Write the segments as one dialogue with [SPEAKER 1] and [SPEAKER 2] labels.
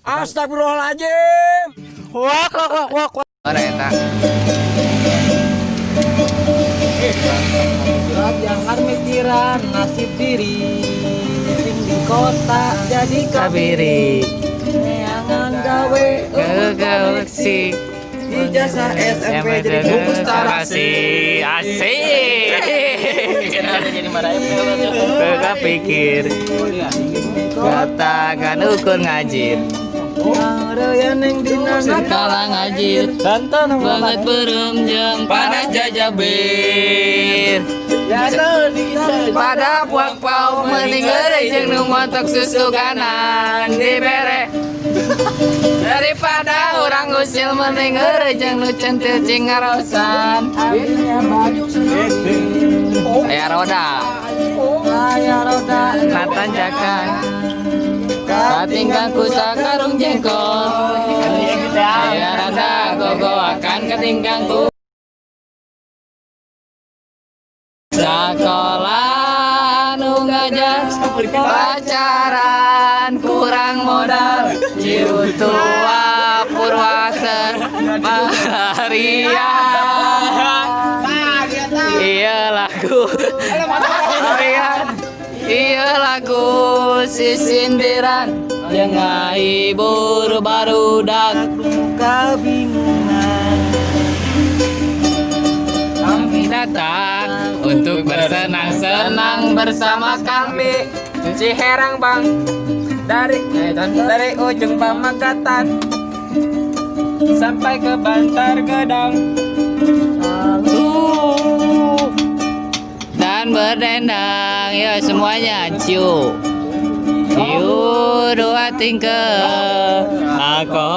[SPEAKER 1] Astagfirullahaladzim. Wak.
[SPEAKER 2] Eta.
[SPEAKER 3] Jangan mikiran nasib diri, di kota jadi kabiri. Neangan gawe
[SPEAKER 2] Ke galaksi
[SPEAKER 3] di jasa SMP jadi bungkus tarasi.
[SPEAKER 2] Asik.
[SPEAKER 3] Jadi marahnya
[SPEAKER 2] Gak pikir katakan ukur ngajir
[SPEAKER 3] ada yang dina
[SPEAKER 2] sekala ngajir banget berumjang panas jajabir pada puak pau mending geureuy jeung nu montok susu kanan dibere daripada orang usil mending geureuy jeung nu centil cing ngarosan aya roda natanjakan katinggang ku sakarung jengkol aya rada gogo akan katinggang ku sekolah nu ngajak pacaran kurang modal ciutua purwater Maria iya lagu iya lagu si sindiran yang ngahibur barudak
[SPEAKER 3] kabingungan.
[SPEAKER 2] kami datang untuk bersenang-senang bersama kami Ciherang Bang dari ujung Pamekasan sampai ke Bantar Gedang dan berdendang ya semuanya ciu dua tingkah aku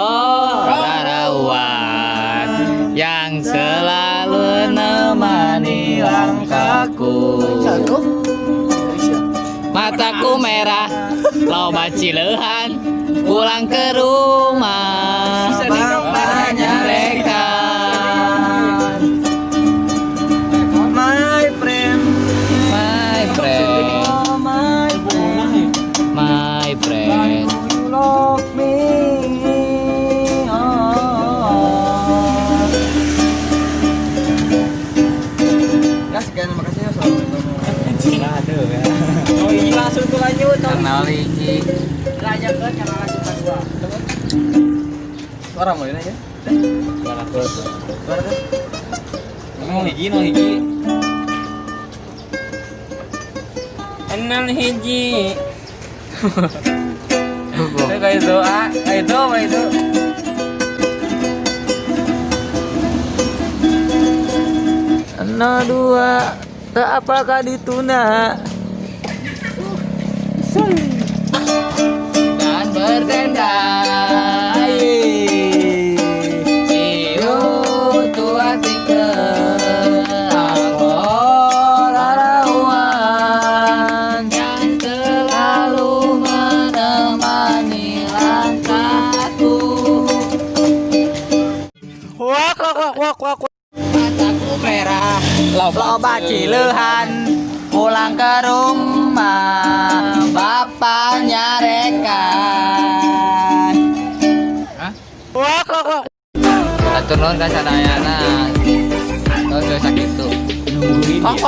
[SPEAKER 2] larawan yang selalu menemani langkahku mataku merah loba cilehan pulang ke rumah bapaknya rekan
[SPEAKER 3] My friend,
[SPEAKER 2] my friend my friend
[SPEAKER 3] you love me. Ya sekian, makasih ya.
[SPEAKER 2] aduh ya
[SPEAKER 3] Oh ini langsung tuh lanjut.
[SPEAKER 2] kenal lagi
[SPEAKER 3] Lanjut ke channel lanjutan gua.
[SPEAKER 1] Suara mau ini aja.
[SPEAKER 2] suara terus
[SPEAKER 3] Suara tuh.
[SPEAKER 1] No hiji.
[SPEAKER 3] Enam hiji.
[SPEAKER 1] Kayak doa, itu.
[SPEAKER 3] Enam dua. Tak apakah dituna.
[SPEAKER 2] dan berdendang ciu tua tika angor larawan yang selalu menemani langkahku
[SPEAKER 3] Wak.
[SPEAKER 2] mataku merah
[SPEAKER 3] Loba cilehan
[SPEAKER 2] pulang ke rumah bapaknya rekan
[SPEAKER 3] Wak.
[SPEAKER 2] atur nuhun ka sadayana tos sakitu
[SPEAKER 3] Wak.